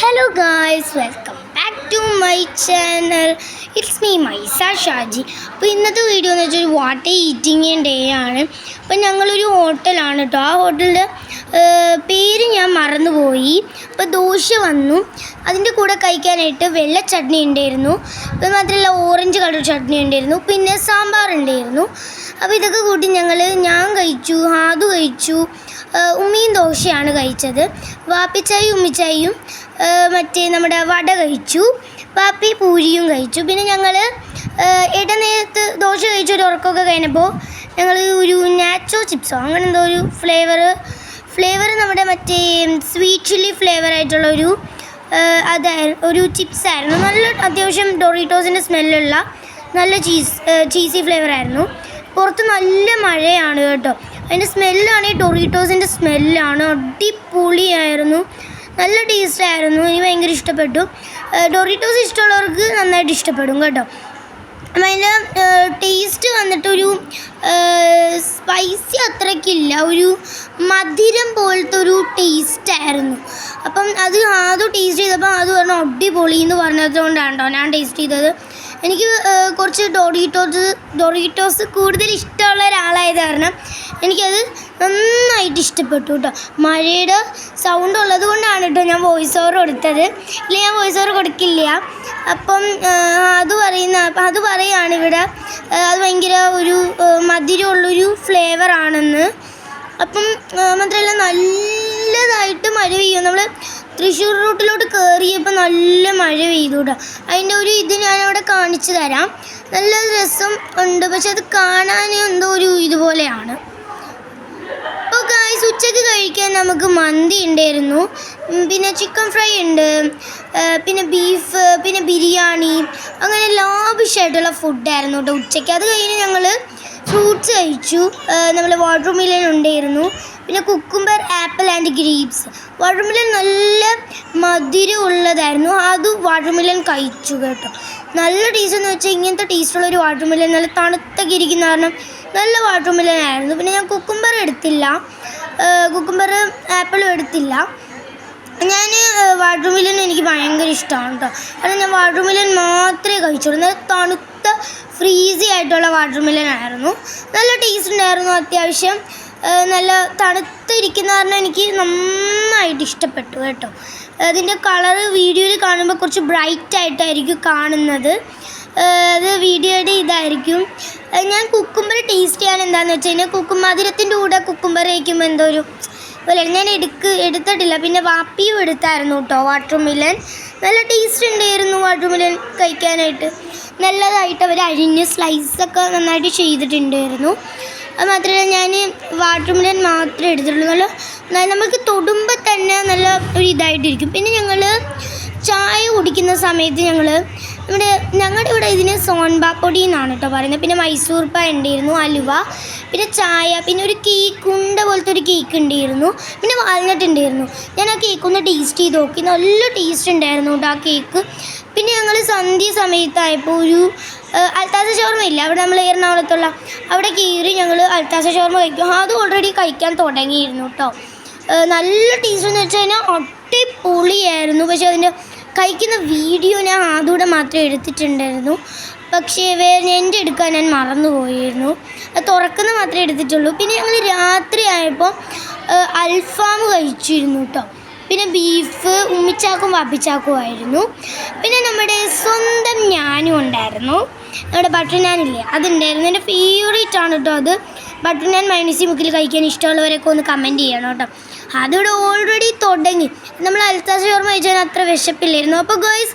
Hello guys, welcome back to my channel. It's me Maisa Shaji. അപ്പോൾ ഇന്നത്തെ video എന്ന് വെച്ചാൽ വാട്ടർ ഈറ്റിംഗ് ഡേ ആണ്. അപ്പോൾ ഞങ്ങളൊരു ഹോട്ടലാണ് കേട്ടോ. ആ ഹോട്ടലിൻ്റെ പേര് ഞാൻ മറന്നുപോയി. അപ്പോൾ ദോശ വന്നു, അതിൻ്റെ കൂടെ കഴിക്കാനായിട്ട് വെള്ള ചട്നി ഉണ്ടായിരുന്നു, അപ്പോൾ മാത്രമല്ല ഓറഞ്ച് കളർ ചട്നി ഉണ്ടായിരുന്നു, പിന്നെ സാമ്പാർ ഉണ്ടായിരുന്നു. അപ്പോൾ ഇതൊക്കെ കൂട്ടി ഞാൻ കഴിച്ചു, ഹാദു കഴിച്ചു, ഉമ്മിയും ദോശയാണ് കഴിച്ചത്. വാപ്പിച്ചായും ഉമ്മിച്ചായും മറ്റേ നമ്മുടെ വട കഴിച്ചു, പാപ്പി പൂരിയും കഴിച്ചു. പിന്നെ ഞങ്ങൾ ഇടനേരത്ത് ദോശ കഴിച്ച ഒരു ഉറക്കമൊക്കെ കഴിഞ്ഞപ്പോൾ ഞങ്ങൾ ഒരു നാച്ചോ ചിപ്സോ അങ്ങനെ എന്തോ ഒരു ഫ്ലേവർ നമ്മുടെ മറ്റേ സ്വീറ്റ് ചില്ലി ഫ്ലേവറായിട്ടുള്ള ഒരു ചിപ്സായിരുന്നു. നല്ല അത്യാവശ്യം ഡൊറീറ്റോസിൻ്റെ സ്മെല്ലുള്ള നല്ല ചീസി ഫ്ലേവറായിരുന്നു. പുറത്ത് നല്ല മഴയാണ് കേട്ടോ. അതിൻ്റെ സ്മെല്ലാണെങ്കിൽ ഡൊറീറ്റോസിൻ്റെ സ്മെല്ലാണ്. അടിപൊളിയായിരുന്നു, നല്ല ടേസ്റ്റായിരുന്നു. എനിക്ക് ഭയങ്കര ഇഷ്ടപ്പെട്ടു. ഡൊറീറ്റോസ് ഇഷ്ടമുള്ളവർക്ക് നന്നായിട്ട് ഇഷ്ടപ്പെടും കേട്ടോ. അപ്പം അതിൻ്റെ ടേസ്റ്റ് വന്നിട്ടൊരു സ്പൈസി അത്രയ്ക്കില്ല, ഒരു മധുരം പോലത്തെ ഒരു ടേസ്റ്റായിരുന്നു. അപ്പം അത് ടേസ്റ്റ് ചെയ്തപ്പോൾ അത് പറഞ്ഞു അടിപൊളി എന്ന് പറഞ്ഞതുകൊണ്ടാണ് കേട്ടോ ഞാൻ ടേസ്റ്റ് ചെയ്തത്. എനിക്ക് കുറച്ച് ഡൊറീറ്റോസ് കൂടുതൽ ഇഷ്ടമുള്ള ഒരാളായത് കാരണം എനിക്കത് നന്നായിട്ട് ഇഷ്ടപ്പെട്ടു കേട്ടോ. മഴയുടെ സൗണ്ട് ഉള്ളത് കൊണ്ടാണ് കേട്ടോ ഞാൻ വോയിസ് ഓവർ കൊടുത്തത്, ഇല്ലെങ്കിൽ ഞാൻ വോയിസ് ഓവർ കൊടുക്കില്ല. അപ്പം അത് പറയുകയാണ് ഇവിടെ അത് ഭയങ്കര ഒരു മധുരമുള്ളൊരു ഫ്ലേവറാണെന്ന്. അപ്പം മാത്രമല്ല നല്ലതായിട്ട് മഴ പെയ്യും. നമ്മൾ തൃശ്ശൂർ റൂട്ടിലോട്ട് കയറിയപ്പോൾ നല്ല മഴ പെയ്തു കേട്ടോ. അതിൻ്റെ ഇത് ഞാനവിടെ കാണിച്ചു തരാം. നല്ല രസം ഉണ്ട്, പക്ഷെ അത് കാണാൻ എന്തോ ഒരു ഇതുപോലെയാണ്. അപ്പോൾ ഗായ്സ്, ഉച്ചയ്ക്ക് കഴിക്കാൻ നമുക്ക് മന്തി ഉണ്ടായിരുന്നു, പിന്നെ ചിക്കൻ ഫ്രൈ ഉണ്ട്, പിന്നെ ബീഫ്, പിന്നെ ബിരിയാണി, അങ്ങനെ ലാവിഷായിട്ടുള്ള ഫുഡായിരുന്നു കേട്ടോ ഉച്ചയ്ക്ക്. അത് കഴിഞ്ഞ് ഞങ്ങൾ ഫ്രൂട്ട്സ് കഴിച്ചു. നമ്മൾ വാട്ടർമെലൺ ഉണ്ടായിരുന്നു, പിന്നെ cucumber, apple and grapes. Watermelon നല്ല മധുരമുള്ളതായിരുന്നു, അത് വാട്ടർമെലൺ കഴിച്ചു കേട്ടോ. നല്ല ടേസ്റ്റ് എന്ന് വെച്ചാൽ ഇങ്ങനത്തെ ടേസ്റ്റുള്ളൊരു വാട്ടർമെലൺ നല്ല തണുത്തൊക്കെ ഇരിക്കുന്ന കാരണം നല്ല വാട്ടർമെലൺ ആയിരുന്നു. പിന്നെ ഞാൻ കുക്കുംബർ എടുത്തില്ല, കുക്കുംബർ ആപ്പിളും എടുത്തില്ല. ഞാൻ വാട്ടർമെലൺ എനിക്ക് ഭയങ്കര ഇഷ്ടമാണ് കേട്ടോ. കാരണം ഞാൻ വാട്ടർമെലൺ മാത്രമേ കഴിച്ചുള്ളൂ. നല്ല തണുത്ത ഫ്രീസി ആയിട്ടുള്ള വാട്ടർമെലൺ ആയിരുന്നു, നല്ല ടേസ്റ്റ് ഉണ്ടായിരുന്നു. അത്യാവശ്യം നല്ല തണുത്തിരിക്കുന്ന കാരണം എനിക്ക് നന്നായിട്ട് ഇഷ്ടപ്പെട്ടു കേട്ടോ. അതിൻ്റെ കളറ് വീഡിയോയിൽ കാണുമ്പോൾ കുറച്ച് ബ്രൈറ്റ് ആയിട്ടായിരിക്കും കാണുന്നത്, അത് വീഡിയോയുടെ ഇതായിരിക്കും. ഞാൻ കുക്കുംബർ ടേസ്റ്റ് ചെയ്യാൻ എന്താണെന്ന് വെച്ച് കഴിഞ്ഞാൽ മധുരത്തിൻ്റെ കൂടെ കുക്കുംബർ കഴിക്കുമ്പോൾ എന്തോ ഒരു പോലെ ഞാൻ എടുത്തിട്ടില്ല. പിന്നെ വാപ്പിയും എടുത്തായിരുന്നു കേട്ടോ വാട്ടർമെലൺ. നല്ല ടേസ്റ്റ് ഉണ്ടായിരുന്നു വാട്ടർമെലൺ കഴിക്കാനായിട്ട്. നല്ലതായിട്ട് അവർ അരിഞ്ഞ് സ്ലൈസൊക്കെ നന്നായിട്ട് ചെയ്തിട്ടുണ്ടായിരുന്നു. അത് മാത്രമല്ല ഞാൻ വാട്ടർമെലൺ മാത്രമേ എടുത്തിട്ടുള്ളൂ. നല്ല നമുക്ക് തൊടുമ്പോൾ തന്നെ നല്ല ഒരു ഇതായിട്ടിരിക്കും. പിന്നെ ഞങ്ങൾ ചായ കുടിക്കുന്ന സമയത്ത് ഞങ്ങളുടെ ഇവിടെ ഇതിന് സോൻപാപ്പൊടി എന്നാണ് കേട്ടോ പറയുന്നത്. പിന്നെ മൈസൂർ പാൻ ഉണ്ടായിരുന്നു, അലുവ, പിന്നെ ചായ, പിന്നെ ഒരു കേക്ക് ഉണ്ട പോലത്തെ ഒരു കേക്ക് ഉണ്ടായിരുന്നു, പിന്നെ വാൽനട്ട് ഉണ്ടായിരുന്നു. ഞാൻ ആ കേക്ക് ഒന്ന് ടേസ്റ്റ് ചെയ്ത് നോക്കി, നല്ല ടേസ്റ്റ് ഉണ്ടായിരുന്നു കേട്ടോ ആ കേക്ക്. പിന്നെ ഞങ്ങൾ സന്ധ്യ സമയത്തായപ്പോൾ ഒരു അൽത്താസ ഷവർമ ഇല്ല അവിടെ, നമ്മൾ എറണാകുളത്തുള്ള അവിടെ കയറി ഞങ്ങൾ അൽത്താസ ഷവർമ കഴിക്കും. അത് ഓൾറെഡി കഴിക്കാൻ തുടങ്ങിയിരുന്നു കേട്ടോ. നല്ല ടേസ്റ്റ് എന്ന് വെച്ച് കഴിഞ്ഞാൽ അടിപൊളിയായിരുന്നു. പക്ഷേ അതിൻ്റെ കഴിക്കുന്ന വീഡിയോ ഞാൻ അതുകൂടെ മാത്രമേ എടുത്തിട്ടുണ്ടായിരുന്നു, പക്ഷേ എൻ്റെ എടുക്കാൻ ഞാൻ മറന്നുപോയിരുന്നു. അത് തുറക്കുന്ന മാത്രമേ എടുത്തിട്ടുള്ളൂ. പിന്നെ ഞങ്ങൾ രാത്രി ആയപ്പോൾ അൽഫാം കഴിച്ചിരുന്നു കേട്ടോ. പിന്നെ ബീഫ് ഉമ്മിച്ചാക്കും വാപ്പിച്ചാക്കും ആയിരുന്നു. പിന്നെ നമ്മുടെ സ്വന്തം ഞാനും ഉണ്ടായിരുന്നു, നമ്മുടെ ബട്ടർ നാനില്ലേ അതുണ്ടായിരുന്നു. എൻ്റെ ഫേവറേറ്റ് ആണ് കേട്ടോ അത്. ബട്ടർ നാൻ മയോണൈസ് മുക്കിൽ കഴിക്കാൻ ഇഷ്ടമുള്ളവരൊക്കെ ഒന്ന് കമൻറ്റ് ചെയ്യണം കേട്ടോ. അതിവിടെ ഓൾറെഡി തുടങ്ങി. നമ്മൾ അൽത്താസ ഷവർമ കഴിച്ചാൽ അത്ര വിശപ്പില്ലായിരുന്നു. അപ്പോൾ ഗോയ്സ്